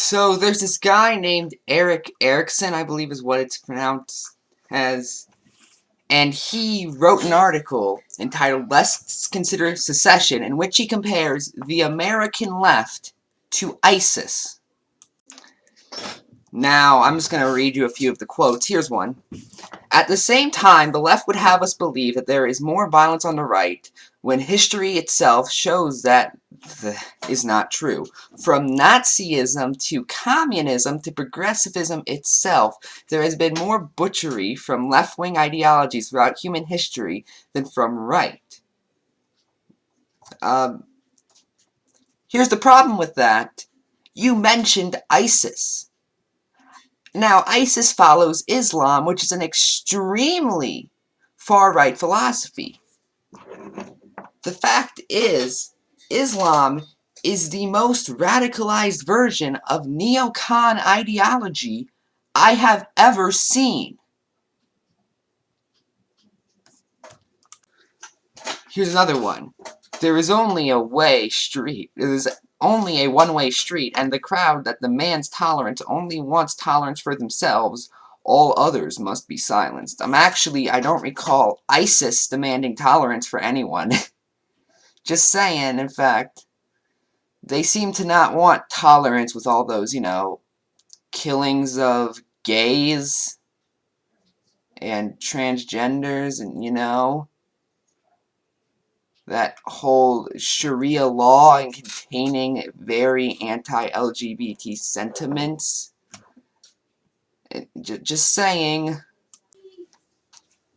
So there's this guy named Erick Erickson, I believe is what it's pronounced as, and he wrote an article entitled Let's Consider Secession, in which he compares the American left to ISIS. Now, I'm just going to read you a few of the quotes. Here's one. At the same time, the left would have us believe that there is more violence on the right, when history itself shows that is not true. From Nazism to communism to progressivism itself, there has been more butchery from left-wing ideologies throughout human history than from right. Here's the problem with that. You mentioned ISIS. Now, ISIS follows Islam, which is an extremely far-right philosophy. The fact is, Islam is the most radicalized version of neocon ideology I have ever seen. Here's another one. There is only a one-way street, and the crowd that demands tolerance only wants tolerance for themselves. All others must be silenced. I don't recall ISIS demanding tolerance for anyone. Just saying, in fact, they seem to not want tolerance with all those, killings of gays and transgenders and, that whole Sharia law and containing very anti-LGBT sentiments. Just saying.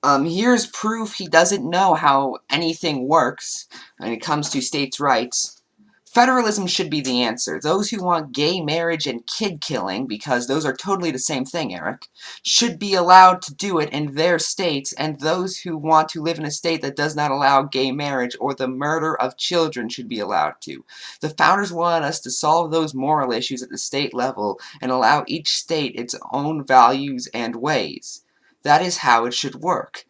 Here's proof he doesn't know how anything works when it comes to states' rights. Federalism should be the answer. Those who want gay marriage and kid killing, because those are totally the same thing, Eric, should be allowed to do it in their states, and those who want to live in a state that does not allow gay marriage or the murder of children should be allowed to. The founders wanted us to solve those moral issues at the state level and allow each state its own values and ways. That is how it should work.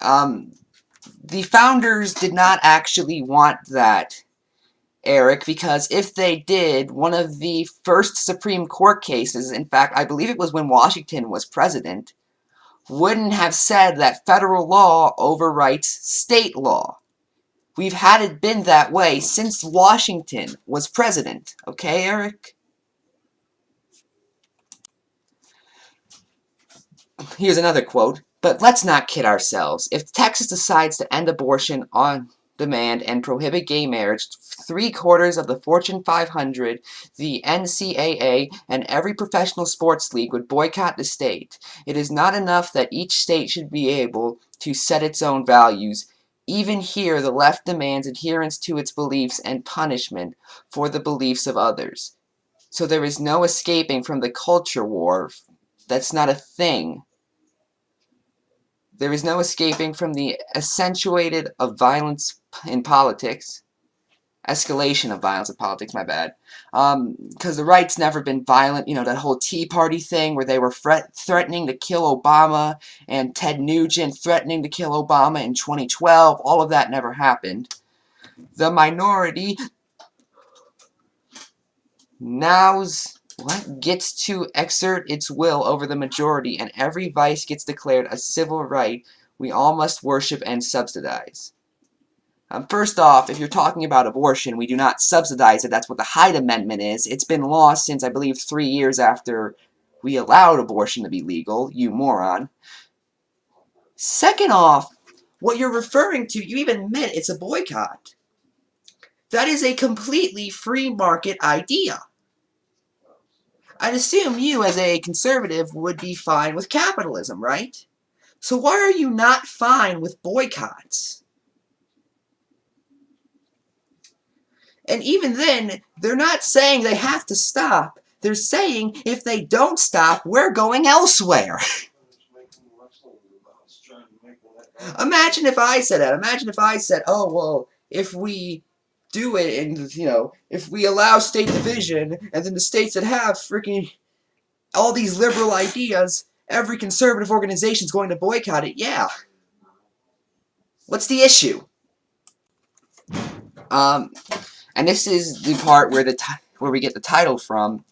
The founders did not actually want that, Eric, because if they did, one of the first Supreme Court cases, in fact, I believe it was when Washington was president, wouldn't have said that federal law overwrites state law. We've had it been that way since Washington was president. Okay, Eric? Here's another quote. But let's not kid ourselves. If Texas decides to end abortion on demand and prohibit gay marriage, 3/4 of the Fortune 500, the NCAA, and every professional sports league would boycott the state. It is not enough that each state should be able to set its own values. Even here, the left demands adherence to its beliefs and punishment for the beliefs of others. So there is no escaping from the culture war. That's not a thing. There is no escaping from the accentuated of violence in politics. Escalation of violence in politics, my bad. Because the right's never been violent. That whole Tea Party thing where they were threatening to kill Obama, and Ted Nugent threatening to kill Obama in 2012. All of that never happened. The minority gets to exert its will over the majority, and every vice gets declared a civil right we all must worship and subsidize. First off, if you're talking about abortion, we do not subsidize it. That's what the Hyde Amendment is. It's been lost since, I believe, 3 years after we allowed abortion to be legal, you moron. Second off, what you're referring to, you even admit it's a boycott. That is a completely free market idea. I'd assume you, as a conservative, would be fine with capitalism, right? So why are you not fine with boycotts? And even then, they're not saying they have to stop. They're saying if they don't stop, we're going elsewhere. Imagine if I said that. Imagine if I said, oh, well, if we do it and, if we allow state division, and then the states that have freaking all these liberal ideas, every conservative organization is going to boycott it. Yeah. What's the issue? And this is the part where where we get the title from,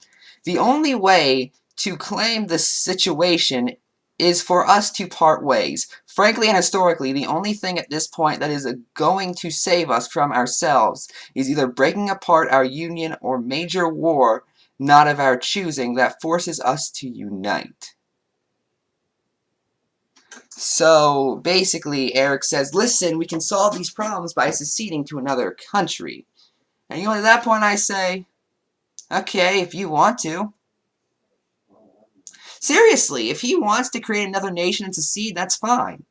the only way to claim this situation is for us to part ways. Frankly and historically, the only thing at this point that is going to save us from ourselves is either breaking apart our union or major war, not of our choosing, that forces us to unite. So basically, Erick says, listen, we can solve these problems by seceding to another country. And at that point I say, okay, if you want to. Seriously, if he wants to create another nation and secede, that's fine.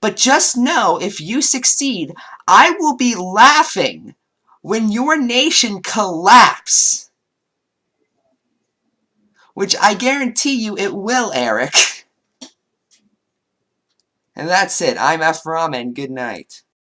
But just know, if you succeed, I will be laughing when your nation collapse. Which I guarantee you it will, Erick. And that's it. I'm Ephrom, and good night.